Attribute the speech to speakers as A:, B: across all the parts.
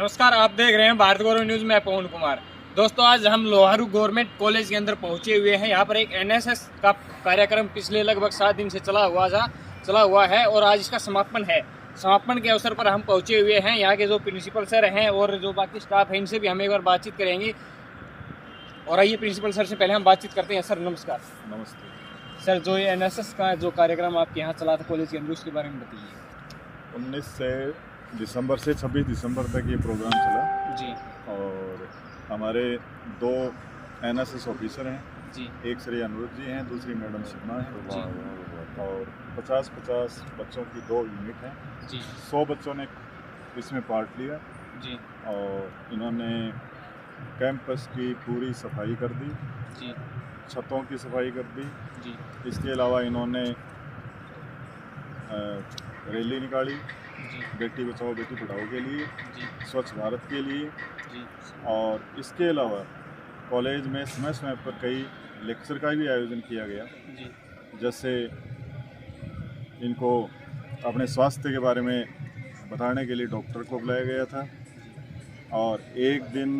A: नमस्कार, आप देख रहे हैं भारत गौरव न्यूज़ में पवन कुमार। दोस्तों, आज हम लोहारू गवर्नमेंट कॉलेज के अंदर पहुंचे हुए हैं। यहाँ पर एक एनएसएस का कार्यक्रम पिछले लगभग 7 दिन से चला हुआ है और आज इसका समापन है। समापन के अवसर पर हम पहुंचे हुए हैं। यहाँ के जो प्रिंसिपल सर हैं और जो बाकी स्टाफ है, इनसे भी हम एक बार बातचीत करेंगे। और आइए प्रिंसिपल सर से पहले हम बातचीत करते हैं। सर नमस्कार।
B: नमस्ते
A: सर, जो ये एनएसएस का जो कार्यक्रम आपके यहाँ चला था कॉलेज के अंदर, उसके बारे में बताइए।
B: 19 दिसंबर से 26 दिसंबर तक ये प्रोग्राम चला
A: जी।
B: और हमारे 2 एनएसएस ऑफिसर हैं
A: जी।
B: एक श्री अनुरुद्ध जी हैं, दूसरी मैडम सिग्मा है
A: जी।
B: और 50-50 बच्चों की 2 यूनिट हैं
A: जी।
B: 100 बच्चों ने इसमें पार्ट लिया
A: जी।
B: और इन्होंने कैंपस की पूरी सफाई कर दी
A: जी।
B: छतों की सफाई कर दी
A: जी।
B: इसके अलावा इन्होंने रैली निकाली
A: जी।
B: बेटी बचाओ बेटी पढ़ाओ के लिए,
A: जी।
B: स्वच्छ भारत के लिए
A: जी।
B: और इसके अलावा कॉलेज में समय समय पर कई लेक्चर का भी आयोजन किया गया।
A: जी।
B: जैसे इनको अपने स्वास्थ्य के बारे में बताने के लिए डॉक्टर को बुलाया गया था और एक दिन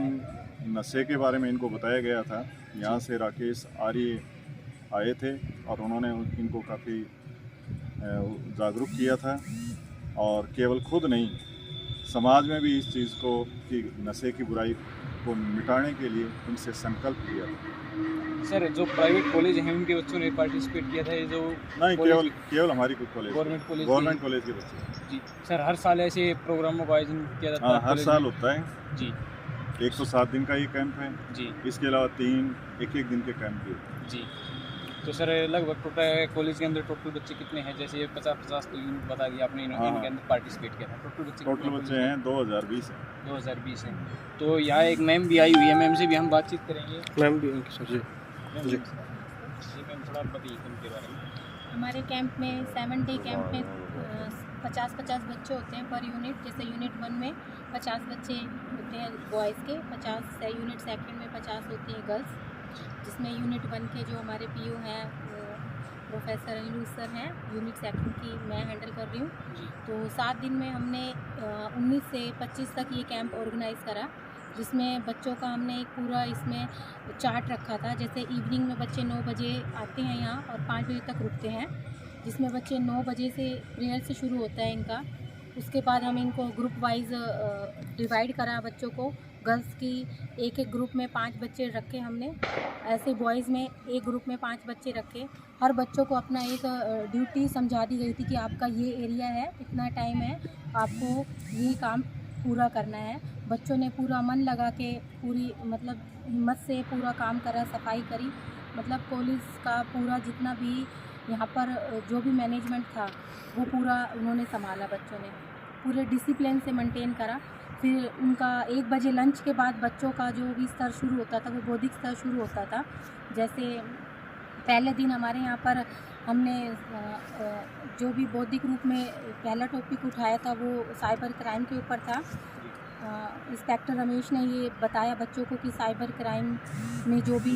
B: नशे के बारे में इनको बताया गया था। यहाँ से राकेश आर्य आए थे और उन्होंने इनको काफ़ी जागरूक किया था और केवल खुद नहीं, समाज में भी इस चीज़ को कि नशे की बुराई को मिटाने के लिए इनसे संकल्प लिया था।
A: सर, जो प्राइवेट कॉलेज हैं उनके बच्चों ने पार्टिसिपेट किया था, ये जो
B: नहीं, केवल हमारी कॉलेज गवर्नमेंट कॉलेज के बच्चे।
A: जी। सर, हर साल ऐसे प्रोग्रामों का आयोजन किया जाता है?
B: हाँ, हर साल होता है
A: जी।
B: 107 दिन का ये कैंप है
A: जी।
B: इसके अलावा 3 एक दिन के कैंप भी होते हैं।
A: जी। तो सर, लगभग टोटल कॉलेज के अंदर टोटल बच्चे कितने हैं? जैसे 50-50 तो यूनिट बता दिया आपने, इनके अंदर पार्टिसिपेट किया था।
B: टोटल बच्चे हैं 2020 हैं।
A: 2020 हैं। तो यहाँ एक मैम भी आई हुई है, मैम से भी हम बातचीत करेंगे। मैम भी सर जी। जी मैम, थोड़ा बताइए उनके बारे में।
C: हमारे कैंप में 7 डे कैंप में 50-50 बच्चे होते हैं पर यूनिट। जैसे यूनिट 1 में 50 बच्चे होते हैं बॉयज़ के, 50 यूनिट 2 में 50 होती हैं गर्ल्स। जिसमें यूनिट 1 के जो हमारे पीओ हैं प्रोफेसर अनिल सर हैं, यूनिट 2 की मैं हैंडल कर रही हूँ। तो 7 दिन में हमने 19 से 25 तक ये कैंप ऑर्गेनाइज़ करा, जिसमें बच्चों का हमने एक पूरा इसमें चार्ट रखा था। जैसे इवनिंग में बच्चे 9 बजे आते हैं यहाँ और 5 बजे तक रुकते हैं, जिसमें बच्चे 9 बजे से प्रेयर से शुरू होता है इनका। उसके बाद हम इनको ग्रुप वाइज डिवाइड करा बच्चों को। गर्ल्स की एक ग्रुप में 5 बच्चे रखे हमने, ऐसे बॉयज़ में एक ग्रुप में 5 बच्चे रखे। हर बच्चों को अपना एक ड्यूटी समझा दी गई थी कि आपका ये एरिया है, इतना टाइम है, आपको ये काम पूरा करना है। बच्चों ने पूरा मन लगा के पूरी हिम्मत से पूरा काम करा, सफाई करी। कॉलेज का पूरा जितना भी यहाँ पर जो भी मैनेजमेंट था वो पूरा उन्होंने संभाला। बच्चों ने पूरे डिसिप्लिन से मेंटेन करा। फिर उनका 1 बजे लंच के बाद बच्चों का जो भी स्तर शुरू होता था वो बौद्धिक स्तर शुरू होता था। जैसे पहले दिन हमारे यहाँ पर हमने जो भी बौद्धिक रूप में पहला टॉपिक उठाया था वो साइबर क्राइम के ऊपर था। इंस्पेक्टर रमेश ने ये बताया बच्चों को कि साइबर क्राइम में जो भी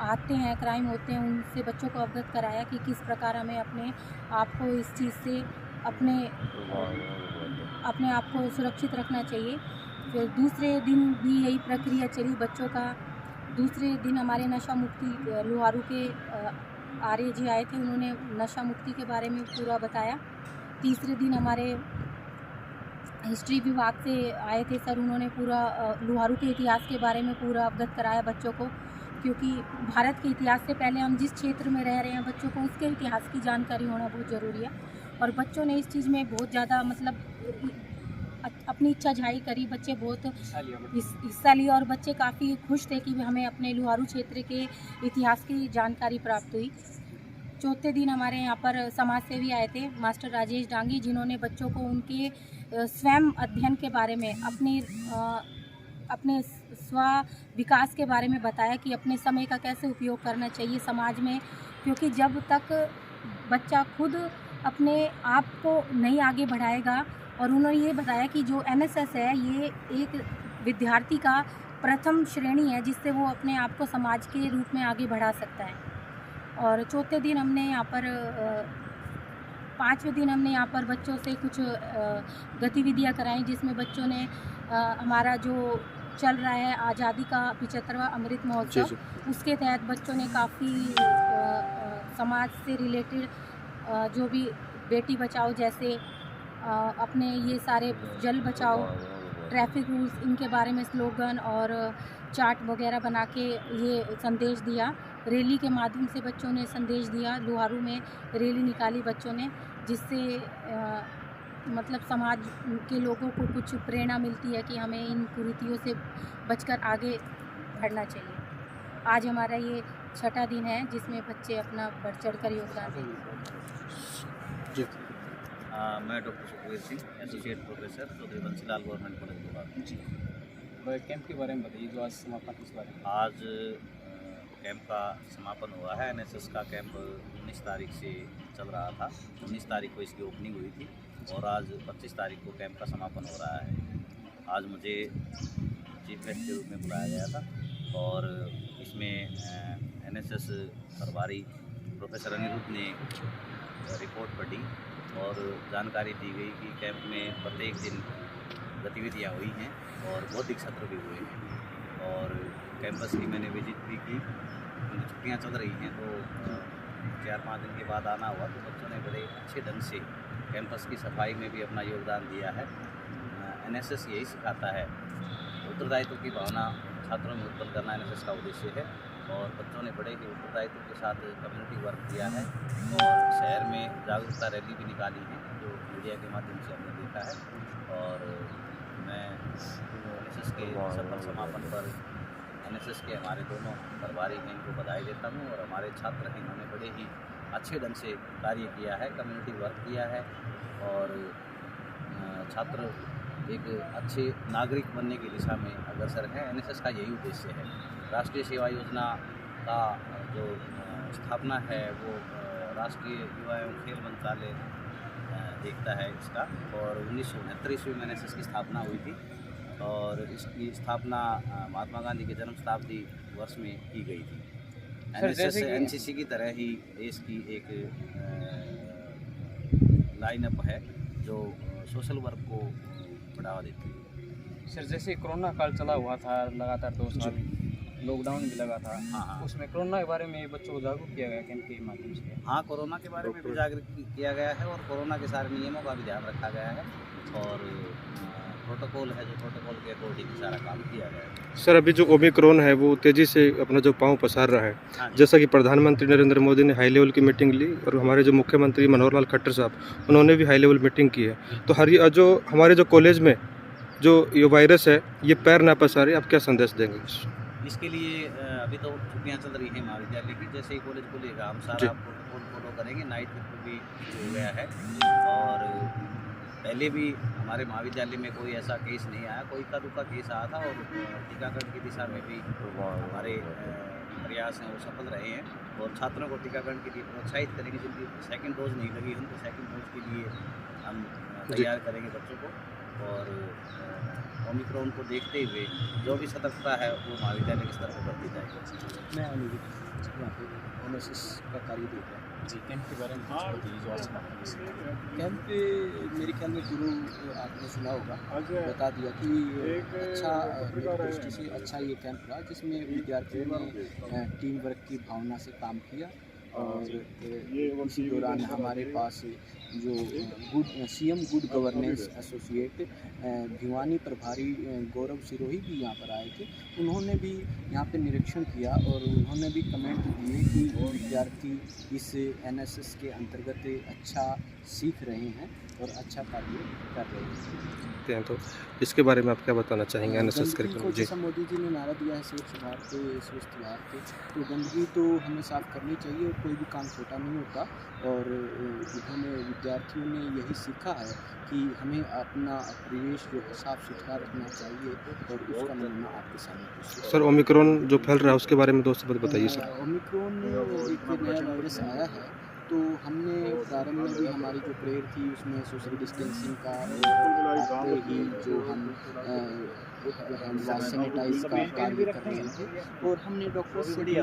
C: आते हैं, क्राइम होते हैं, उनसे बच्चों को अवगत कराया कि किस प्रकार हमें अपने आप को इस चीज़ से अपने आप को सुरक्षित रखना चाहिए। फिर दूसरे दिन भी यही प्रक्रिया चली बच्चों का। दूसरे दिन हमारे नशा मुक्ति लोहारू के आर्य जी आए थे, उन्होंने नशा मुक्ति के बारे में पूरा बताया। तीसरे दिन हमारे हिस्ट्री विभाग से आए थे सर, उन्होंने पूरा लोहारू के इतिहास के बारे में पूरा अवगत कराया बच्चों को, क्योंकि भारत के इतिहास से पहले हम जिस क्षेत्र में रह रहे हैं बच्चों को उसके इतिहास की जानकारी होना बहुत ज़रूरी है। और बच्चों ने इस चीज़ में बहुत ज़्यादा अपनी इच्छा जाहिर करी। बच्चे बहुत हिस्सा लिया और बच्चे काफ़ी खुश थे कि हमें अपने लोहारू क्षेत्र के इतिहास की जानकारी प्राप्त हुई। चौथे दिन हमारे यहाँ पर समाज सेवी आए थे मास्टर राजेश डांगी, जिन्होंने बच्चों को उनके स्वयं अध्ययन के बारे में, अपने स्व विकास के बारे में बताया कि अपने समय का कैसे उपयोग करना चाहिए समाज में। क्योंकि जब तक बच्चा खुद अपने आप को नहीं आगे बढ़ाएगा, और उन्होंने ये बताया कि जो एनएसएस है ये एक विद्यार्थी का प्रथम श्रेणी है जिससे वो अपने आप को समाज के रूप में आगे बढ़ा सकता है। और चौथे दिन हमने यहाँ पर 5वें दिन हमने यहाँ पर बच्चों से कुछ गतिविधियाँ कराई, जिसमें बच्चों ने हमारा जो चल रहा है आज़ादी का 75वां अमृत महोत्सव, उसके तहत बच्चों ने काफ़ी समाज से रिलेटेड जो भी बेटी बचाओ जैसे अपने ये सारे जल बचाओ, ट्रैफिक रूल्स, इनके बारे में स्लोगन और चार्ट वगैरह बना के ये संदेश दिया। रैली के माध्यम से बच्चों ने संदेश दिया। लोहारू में रैली निकाली बच्चों ने, जिससे मतलब समाज के लोगों को कुछ प्रेरणा मिलती है कि हमें इन कुरीतियों से बचकर आगे बढ़ना चाहिए। आज हमारा ये 6ठा दिन है जिसमें बच्चे अपना बढ़ चढ़कर योगदान देंगे।
D: मैं doctor Sukhvir Singh, associate professor, Chaudhary Bansilal government college Loharu.
A: जी, कैंप के बारे में बताइए जो आज समापन इस बारे में।
D: आज कैंप का समापन हुआ है। एनएसएस का कैंप 19 तारीख से चल रहा था। 19 तारीख को इसकी ओपनिंग हुई थी और आज 25 तारीख को कैंप का समापन हो रहा है। आज मुझे चीफ गेस्ट के रूप में बुलाया गया था और इसमें एनएसएस प्रभारी प्रोफेसर अनिरुद्ध ने रिपोर्ट पढ़ी और जानकारी दी गई कि कैंप में प्रत्येक दिन गतिविधियाँ हुई हैं और बौद्धिक सत्र भी हुए हैं। और कैंपस की मैंने विजिट भी की। छुट्टियाँ चल रही हैं तो 4-5 दिन के बाद आना हुआ तो बच्चों ने बड़े अच्छे ढंग से कैंपस की सफाई में भी अपना योगदान दिया है। एनएसएस यही सिखाता है, उत्तरदायित्व की भावना छात्रों में उत्पन्न करना एनएसएस का उद्देश्य है। और बच्चों ने बड़े ही उत्तरदायित्व के साथ कम्युनिटी वर्क किया है और शहर में जागरूकता रैली भी निकाली है जो मीडिया के माध्यम से हमने देखा है। और मैं एनएसएस के सफल समापन पर एनएसएस के हमारे दोनों प्रभारी हैं इनको बधाई देता हूँ और हमारे छात्र हैं इन्होंने बड़े ही अच्छे ढंग से कार्य किया है, कम्युनिटी वर्क किया है और छात्र एक अच्छे नागरिक बनने की दिशा में अग्रसर हैं। एनएसएस का यही उद्देश्य है। राष्ट्रीय सेवा योजना का जो स्थापना है वो राष्ट्रीय युवा एवं खेल मंत्रालय देखता है इसका और 1969 ईस्वी में एनएसएस की स्थापना हुई थी और इसकी स्थापना महात्मा गांधी के जन्म शताब्दी वर्ष में की गई थी। एनएसएस एनसीसी की तरह ही देश की एक लाइनअप है जो सोशल वर्क को बढ़ावा देती है।
A: सर, जैसे कोरोना काल चला हुआ था लगातार 2 साल, लॉकडाउन भी लगा था।
D: हाँ।
A: उसमें कोरोना के बारे में बच्चों को जागरूक किया गया कैंप के माध्यम से।
D: हाँ, कोरोना के बारे में भी जागरूक किया गया है और कोरोना के सारे नियमों का भी ध्यान रखा गया है और प्रोटोकॉल है जो प्रोटोकॉल के अकॉर्डिंग सारा काम किया गया है।
E: सर, अभी जो ओमिक्रॉन है वो तेज़ी से अपना जो पांव पसार रहा है।
D: हाँ,
E: जैसा कि प्रधानमंत्री नरेंद्र मोदी ने हाई लेवल की मीटिंग ली और हमारे जो मुख्यमंत्री मनोहर लाल खट्टर साहब उन्होंने भी हाई लेवल मीटिंग की है, तो हमारे जो कॉलेज में जो ये वायरस है ये पैर ना पसारे, आप क्या संदेश देंगे?
D: इसके लिए अभी तो छुट्टियां चल रही हैं महाविद्यालय की। जैसे ही कॉलेज खुलेगा हम सारा प्रोटोकॉल फॉलो करेंगे। नाइट शिफ्ट भी शुरू हो गया है और पहले भी हमारे महाविद्यालय में कोई ऐसा केस नहीं आया, कोई इक्का दुक्का केस आया था और टीकाकरण की दिशा में भी हमारे प्रयास हैं वो सफल रहे हैं और छात्रों को टीकाकरण के लिए प्रोत्साहित करेंगे। जिनकी सेकंड डोज नहीं लगी उनको सेकंड डोज के लिए हम तैयार करेंगे बच्चों को और ओमिक्रॉन को देखते हुए जो भी सतर्कता है वो महाविद्यालय के स्तर पर बढ़ती जाएगी।
F: मैं यहाँ पे एनएसएस का कार्य देख रहा हूँ।
A: जी, कैंप के बारे में जो आज
F: कैंप पे मेरे ख्याल में गुरु आपने सुना होगा, बता दिया कि अच्छा मेरी दृष्टि से अच्छा ये कैंप रहा जिसमें विद्यार्थियों ने टीम वर्क की भावना से काम किया और इसी दौरान हमारे पास जो CM good governance associate Bhiwani प्रभारी गौरव सिरोही भी यहाँ पर आए थे। उन्होंने भी यहाँ पे निरीक्षण किया और उन्होंने भी कमेंट दिए कि विद्यार्थी इस एनएसएस के अंतर्गत अच्छा सीख रहे हैं और अच्छा कार्य कर रहे हैं।
E: तो इसके बारे में आप क्या बताना चाहेंगे एनएसएस कार्यक्रम?
F: जैसा मोदी जी ने नारा दिया है स्वच्छ भारत स्वस्थ भारत, तो गंदगी तो हमें साफ करनी चाहिए और कोई भी काम छोटा नहीं होता और उन्होंने विद्यार्थियों ने यही सीखा है कि हमें अपना परिवेश जो है साफ सुथरा रखना चाहिए और उसका नमूना आपके सामने।
E: सर, ओमिक्रॉन जो फैल रहा है उसके बारे में दोस्तों बताइए सर।
F: ओमिक्रॉन एक नया वायरस आया है तो हमने प्रारंभ में भी हमारी जो प्रेयर थी उसमें सोशल डिस्टेंसिंग का ही जो हम सैनिटाइज का कार्य कर रहे थे और हमने डॉक्टर से भी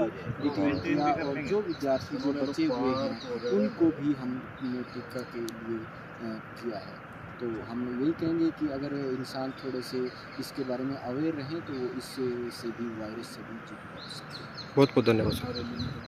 F: डिटेल किया और जो विद्यार्थी जो बचे हुए हैं उनको भी हमने टीका के लिए किया है। तो हम यही कहेंगे कि अगर इंसान थोड़े से इसके बारे में अवेयर रहें तो इससे भी वायरस से भी जीत सकते हैं।
E: बहुत बहुत धन्यवाद सर।